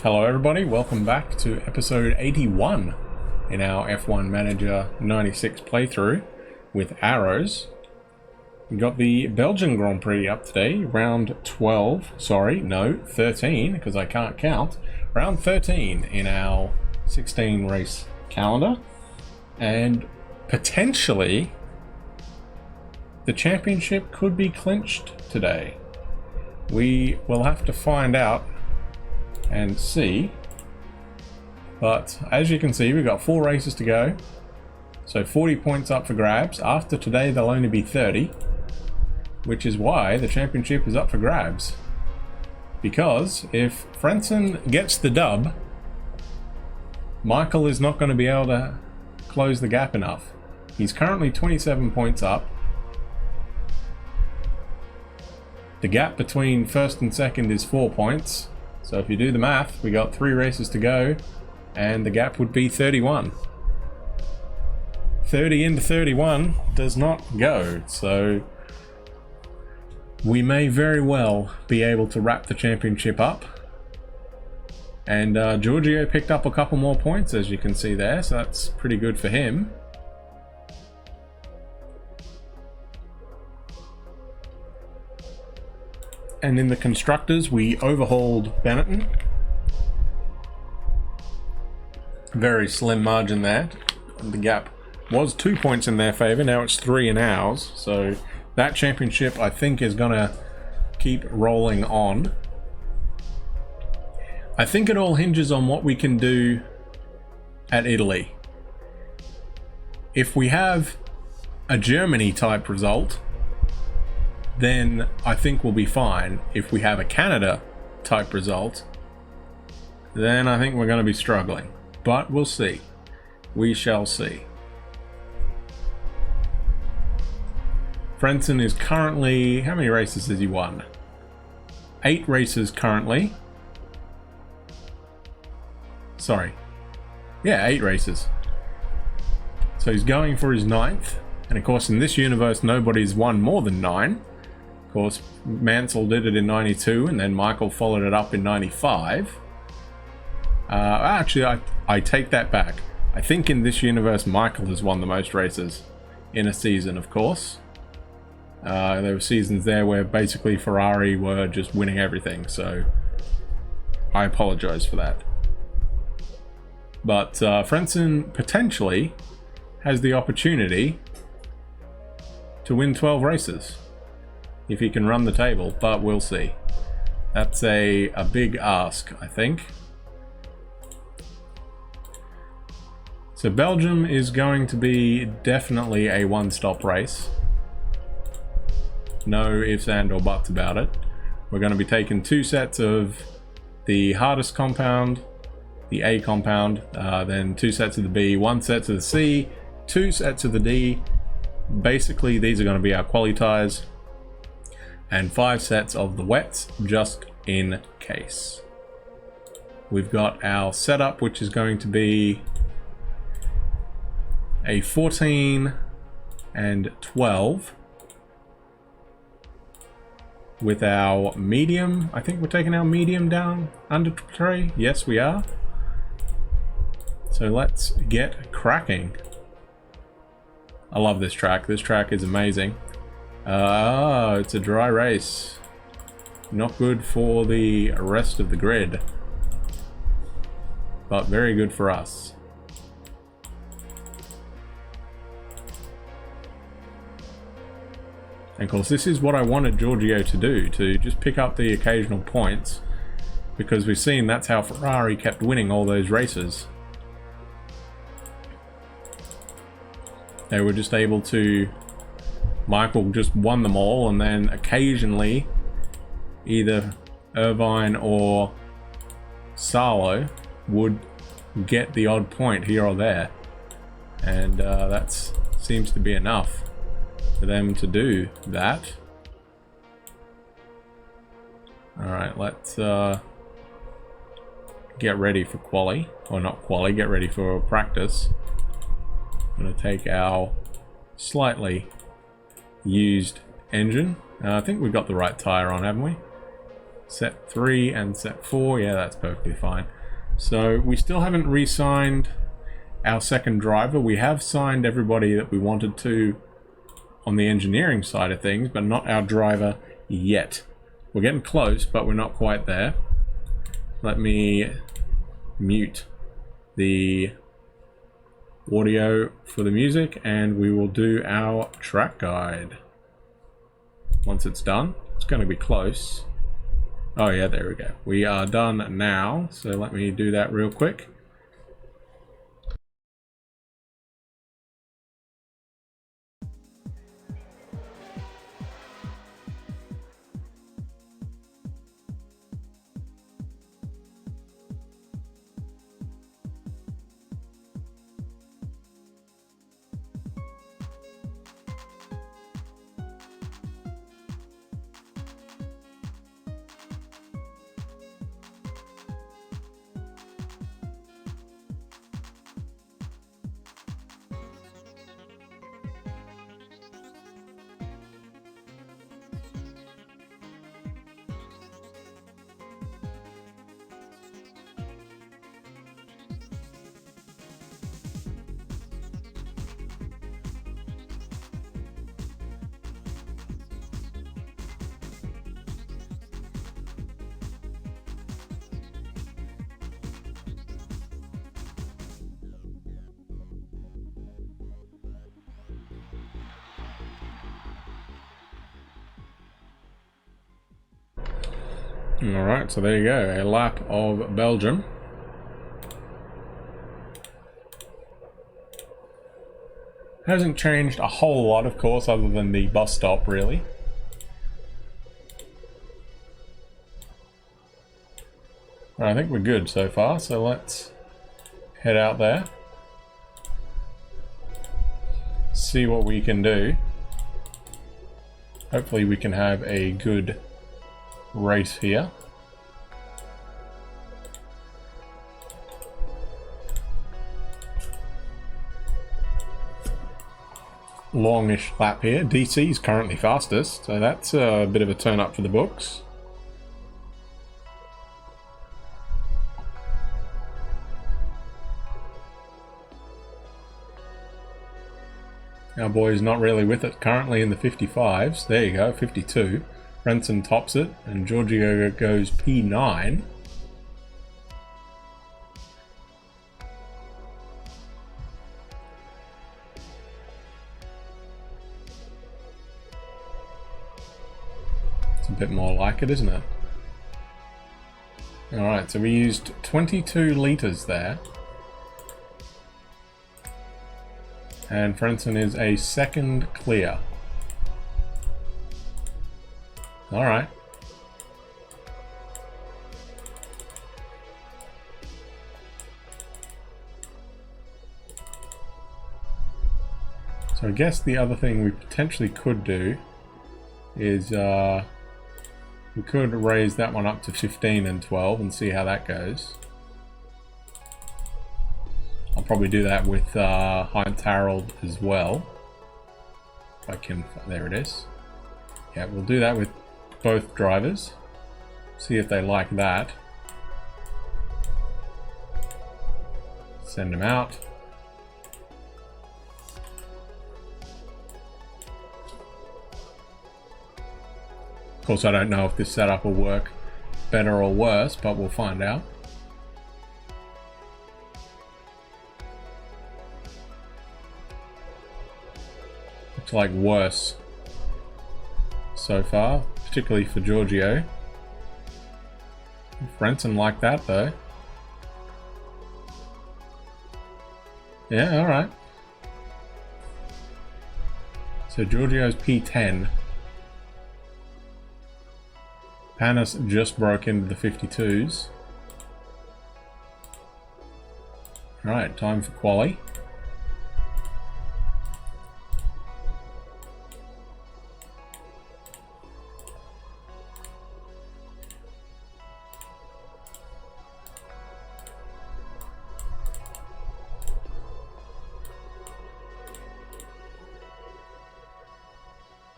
Hello everybody, welcome back to episode 81 in our F1 Manager 96 playthrough with arrows. We got the Belgian Grand Prix up today, round 13 because I can't count. Round 13 in our 16 race calendar, and potentially the championship could be clinched today. We will have to find out and see, but as you can see, we've got 4 races to go, so 40 points up for grabs. After today there'll only be 30, which is why the championship is up for grabs, because if Frentzen gets the dub, Michael is not going to be able to close the gap enough. He's currently 27 points up. The gap between first and second is 4 points. So if you do the math, we got 3 races to go, and the gap would be 31. 30 into 31 does not go, so we may very well be able to wrap the championship up. And Giorgio picked up a couple more points, as you can see there, so that's pretty good for him. And in the Constructors, we overhauled Benetton. Very slim margin there. The gap was 2 points in their favor, now it's 3 in ours. So that championship, I think, is gonna keep rolling on. I think it all hinges on what we can do at Italy. If we have a Germany type result, then I think we'll be fine. If we have a Canada type result, then I think we're going to be struggling. But we'll see. We shall see. Frentzen is currently... how many races has he won? 8 races currently. Sorry. Yeah, 8 races. So he's going for his 9th. And of course, in this universe, nobody's won more than 9. Of course, Mansell did it in 92, and then Michael followed it up in 95. Actually, I take that back. I think in this universe, Michael has won the most races in a season, of course. There were seasons there where basically Ferrari were just winning everything, so I apologize for that. But Frentzen potentially has the opportunity to win 12 races if he can run the table, but we'll see. That's a big ask, I think. So Belgium is going to be definitely a one-stop race. No ifs and or buts about it. We're going to be taking 2 sets of the hardest compound, the A compound, then 2 sets of the B, 1 set of the C, 2 sets of the D. Basically, these are going to be our quali tires, and 5 sets of the wets, just in case. We've got our setup, which is going to be a 14 and 12 with our medium. I think we're taking our medium down under tray. Yes, we are. So let's get cracking. I love this track. This track is amazing. It's a dry race. Not good for the rest of the grid, but very good for us. And of course, this is what I wanted Giorgio to do, to just pick up the occasional points, because we've seen that's how Ferrari kept winning all those races. They were just able to... Michael just won them all, and then occasionally either Irvine or Salo would get the odd point here or there, and that seems to be enough for them to do that. Alright, let's get ready for quali, or not quali, get ready for practice. I'm going to take our slightly used engine. I think we've got the right tire on, haven't we? set 3 and set 4. Yeah, that's perfectly fine. So we still haven't re-signed our second driver. We have signed everybody that we wanted to on the engineering side of things, but not our driver yet. We're getting close, but we're not quite there. Let me mute the audio for the music and we will do our track guide. Once it's done, it's going to be close. Oh yeah, there we go. We are done now, so let me do that real quick. Alright, so there you go, a lap of Belgium. Hasn't changed a whole lot, of course, other than the bus stop, really. I think we're good so far, so let's head out there. See what we can do. Hopefully we can have a good race here. Longish lap here. DC is currently fastest, so that's a bit of a turn up for the books. Our boy's not really with it currently in the 55s. There you go, 52. Frentzen tops it, and Giorgio goes P9. It's a bit more like it, isn't it? Alright, so we used 22 litres there. And Frentzen is a second clear. Alright. So I guess the other thing we potentially could do is we could raise that one up to 15 and 12 and see how that goes. I'll probably do that with Heinz Harold as well. If I can, there it is. Yeah, we'll do that with both drivers. See if they like that. Send them out. Of course, I don't know if this setup will work better or worse, but we'll find out. Looks like worse so far, particularly for Giorgio. Frentzen like that though. Yeah, alright. So Giorgio's P10. Panis just broke into the 52s. Alright, time for quali.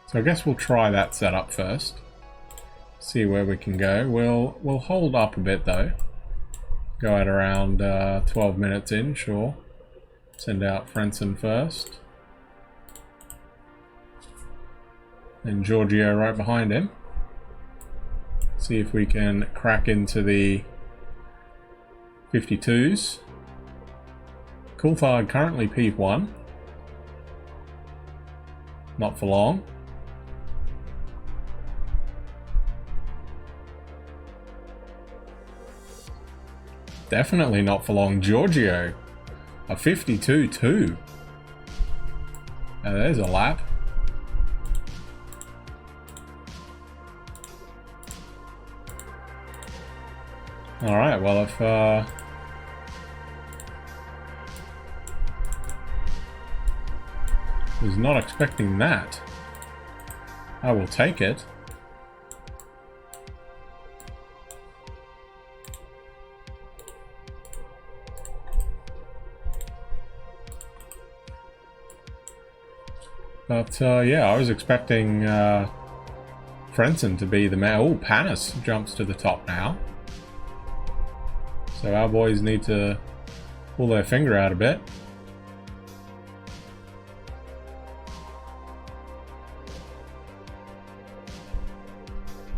So I guess we'll try that setup first. See where we can go. We'll hold up a bit though. Go at around 12 minutes in, sure. Send out Frentzen first. And Giorgio right behind him. See if we can crack into the 52s. Coulthard currently P1. Not for long. Definitely not for long. Giorgio, a 52-2. Now there's a lap. Alright, well if was not expecting that. I will take it. But yeah, I was expecting Frentzen to be the man. Oh, Panis jumps to the top now. So our boys need to pull their finger out a bit.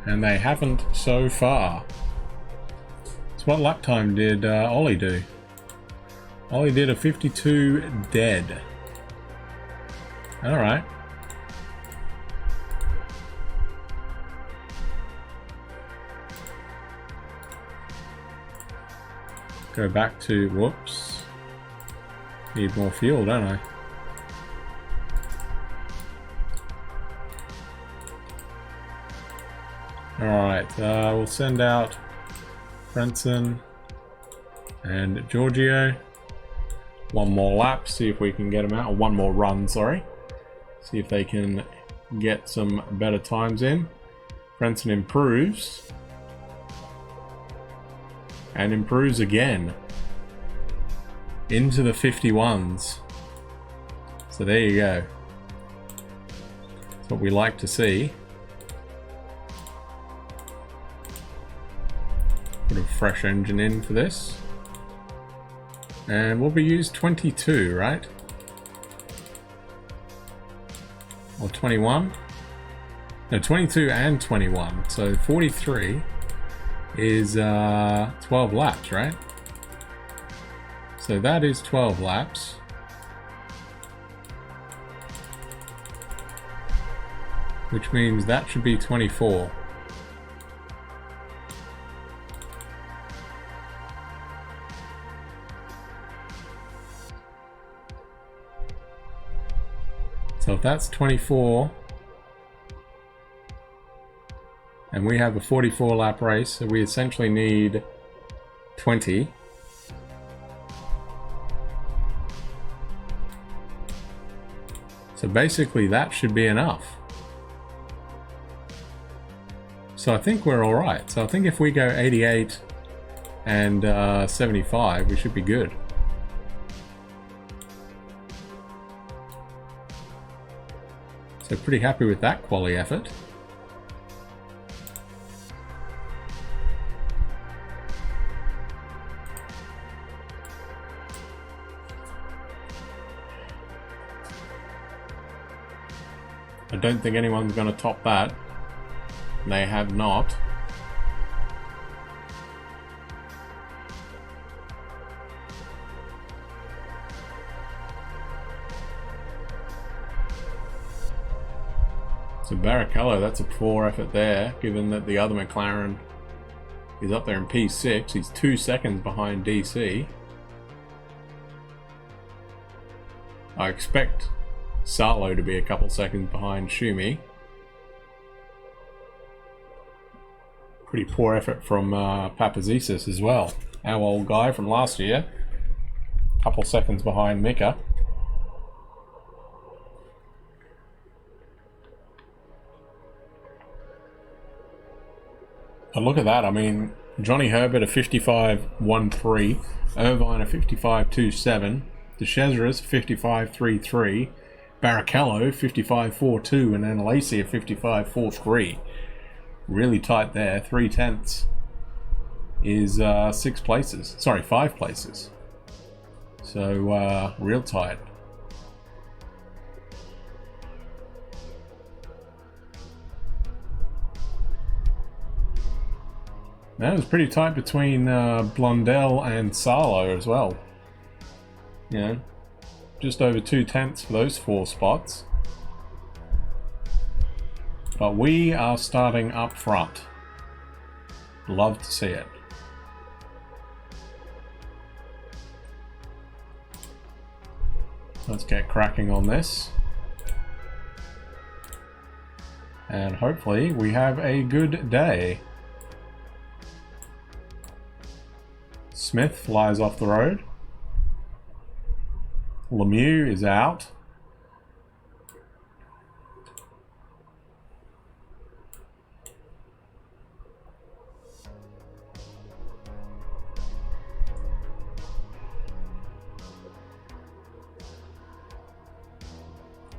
And they haven't so far. So what lap time did Ollie do? Ollie did a 52 dead. Alright. Go back to, whoops. Need more fuel, don't I? Alright, we'll send out Frentzen and Giorgio. One more lap, see if we can get them out. Or one more run, sorry. See if they can get some better times in. Frentzen improves. And improves again. Into the 51s. So there you go. That's what we like to see. Put a fresh engine in for this. And we'll be used 22, right? Or 21? No, 22 and 21. So 43 is 12 laps, right? So that is 12 laps. Which means that should be 24. So if that's 24, and we have a 44 lap race, so we essentially need 20. So basically that should be enough. So I think we're alright. So I think if we go 88 and 75, we should be good. So pretty happy with that quali effort. I don't think anyone's going to top that. They have not. So Barrichello, that's a poor effort there, given that the other McLaren is up there in P6. He's 2 seconds behind DC. I expect Salo to be a couple seconds behind Schumi. Pretty poor effort from Papazisis as well. Our old guy from last year. Couple seconds behind Mika. But look at that, I mean, Johnny Herbert a 55.13, Irvine a 55.27, De Cesaris 55.33, Barrichello 55.42, and then Lacey a 55.43. really tight there. 3/10 is 6 places. Sorry, 5 places. So real tight. That was pretty tight between Blondell and Sarlo as well. You know, just over 2/10 for those 4 spots. But we are starting up front. Love to see it. Let's get cracking on this. And hopefully we have a good day. Smith flies off the road. Lemieux is out.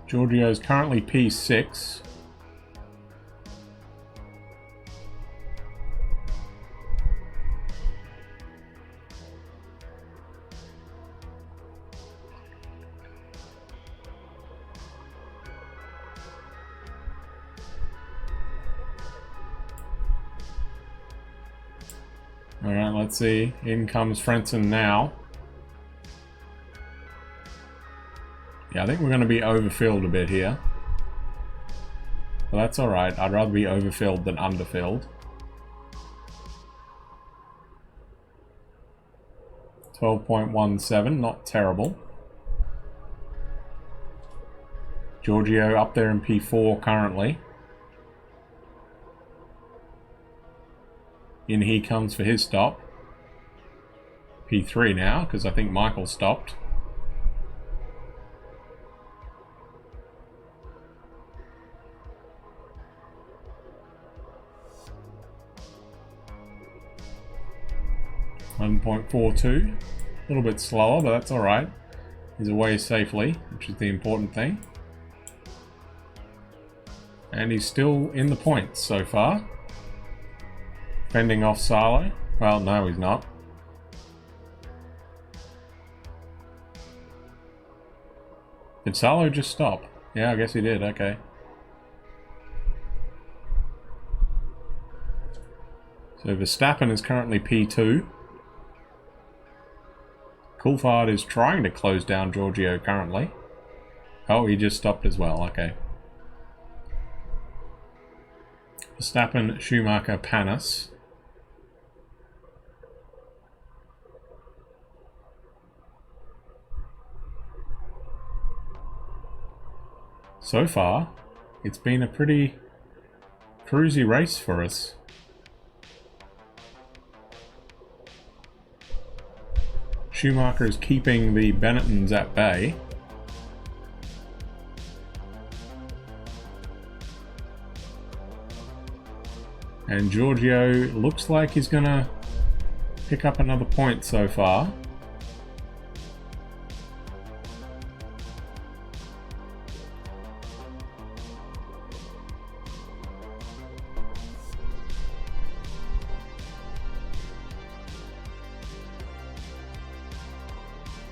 Giorgio is currently P6. Alright, let's see. In comes Frentzen now. Yeah, I think we're going to be overfilled a bit here. But that's alright. I'd rather be overfilled than underfilled. 12.17, not terrible. Giorgio up there in P4 currently. In he comes for his stop. P3 now, because I think Michael stopped. .42, a little bit slower, but that's alright. He's away safely, which is the important thing. And he's still in the points so far. Fending off Sarlo. Well, no, he's not. Did Sarlo just stop? Yeah, I guess he did, okay. So Verstappen is currently P2. Coulthard is trying to close down Giorgio currently. Oh, he just stopped as well, okay. Verstappen, Schumacher, Panis. So far, it's been a pretty cruisy race for us. Schumacher is keeping the Benettons at bay. And Giorgio looks like he's gonna pick up another point so far.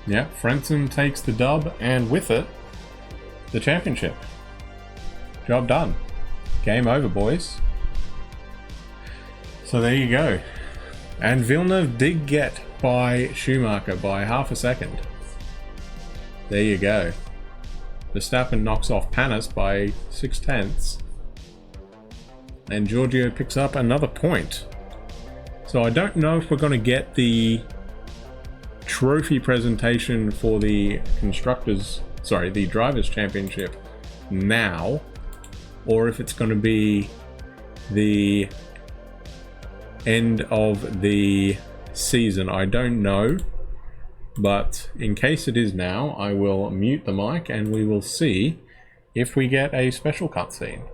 Yeah, Frentzen takes the dub, and with it, the championship. Job done. Game over, boys. So there you go. And Villeneuve did get by Schumacher by half a second. There you go. Verstappen knocks off Panis by 6/10. And Giorgio picks up another point. So I don't know if we're going to get the trophy presentation for the Constructors, sorry, the Drivers' Championship now, or if it's going to be the end of the season. I don't know, but in case it is now, I will mute the mic and we will see if we get a special cutscene.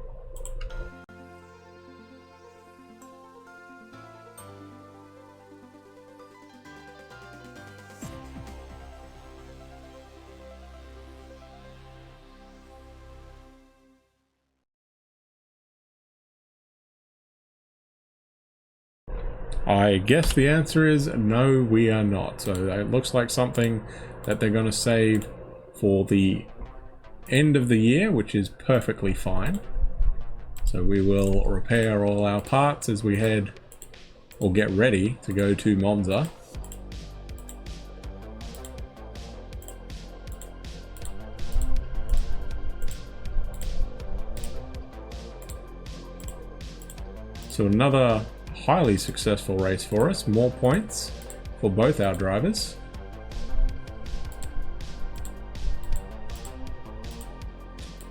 I guess the answer is no, we are not. So it looks like something that they're going to save for the end of the year, which is perfectly fine. So we will repair all our parts as we head or get ready to go to Monza. So another highly successful race for us, more points for both our drivers.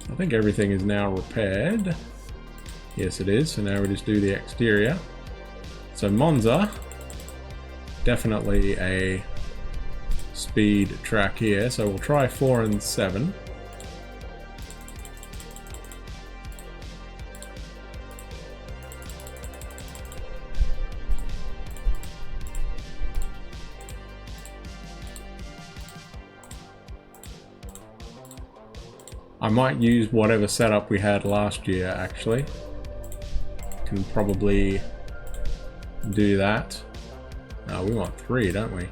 I think everything is now repaired. Yes, it is. So now we just do the exterior. So Monza, definitely a speed track here. So we'll try 4 and 7. I might use whatever setup we had last year, actually. Can probably do that. No, we want 3, don't we? I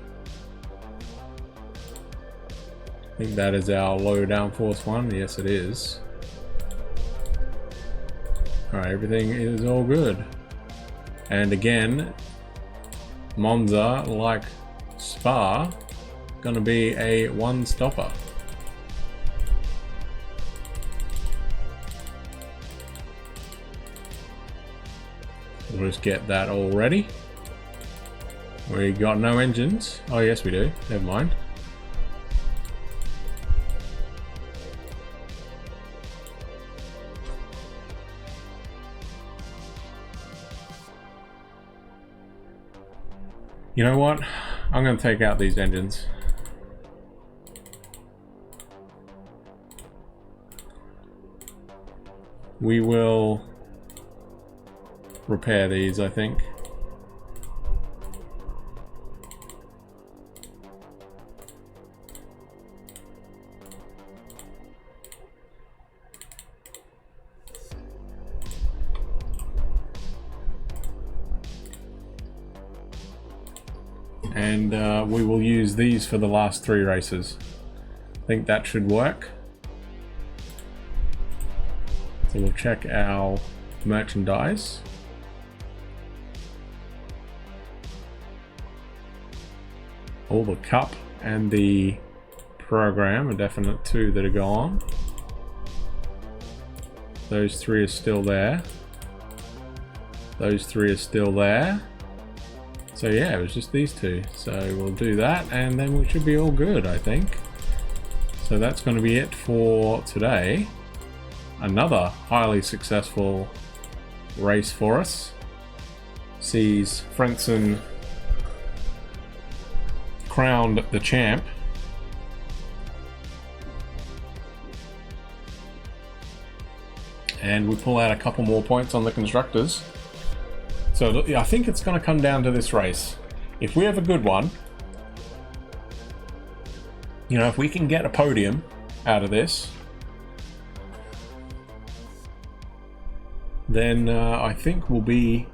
think that is our low downforce one. Yes, it is. Alright, everything is all good. And again, Monza, like Spa, gonna be a one-stopper. We'll just get that all ready. We got no engines. Oh yes we do, never mind. You know what? I'm going to take out these engines. We will repair these, I think. And we will use these for the last 3 races. I think that should work. So we'll check our merchandise. All the cup and the program are definite 2 that are gone. Those 3 are still there. Those 3 are still there. So yeah, it was just these 2. So we'll do that and then we should be all good, I think. So that's going to be it for today. Another highly successful race for us. Sees Frentzen crowned the champ. And we pull out a couple more points on the Constructors. So I think it's going to come down to this race. If we have a good one, you know, if we can get a podium out of this, then I think we'll be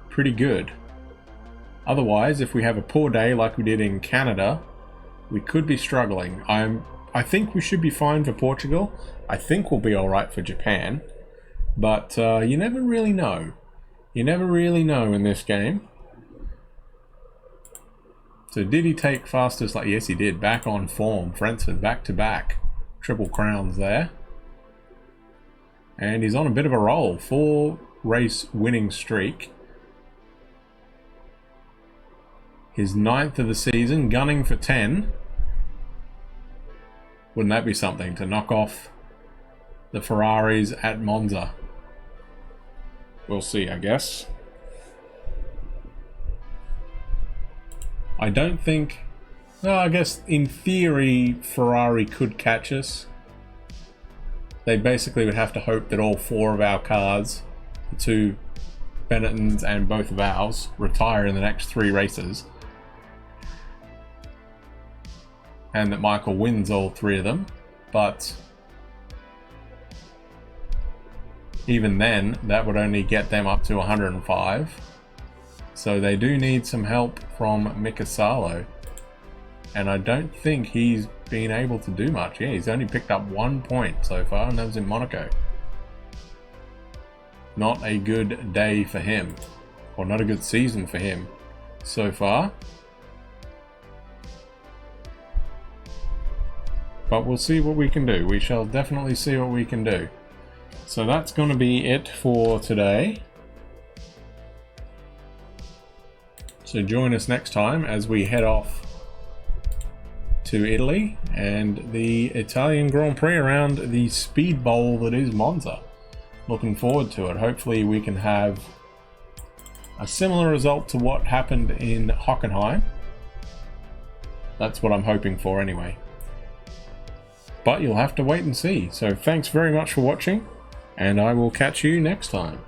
pretty good. Otherwise, if we have a poor day like we did in Canada, we could be struggling. I think we should be fine for Portugal. I think we'll be alright for Japan. But you never really know. You never really know in this game. So did he take fastest? Like, yes, he did. Back on form. Frentzen back to back. Triple crowns there. And he's on a bit of a roll. 4 race winning streak. His 9th of the season, gunning for 10. Wouldn't that be something to knock off the Ferraris at Monza? We'll see, I guess. I don't think... Well, I guess in theory Ferrari could catch us. They basically would have to hope that all 4 of our cars, the 2 Benettons and both of ours, retire in the next 3 races. And that Michael wins all 3 of them. But even then, that would only get them up to 105. So they do need some help from Mikasalo. And I don't think he's been able to do much. Yeah, he's only picked up 1 point so far, and that was in Monaco. Not a good day for him. Or not a good season for him so far. But we'll see what we can do. We shall definitely see what we can do. So that's going to be it for today. So join us next time as we head off to Italy and the Italian Grand Prix around the speed bowl that is Monza. Looking forward to it. Hopefully we can have a similar result to what happened in Hockenheim. That's what I'm hoping for anyway. But you'll have to wait and see. So thanks very much for watching, and I will catch you next time.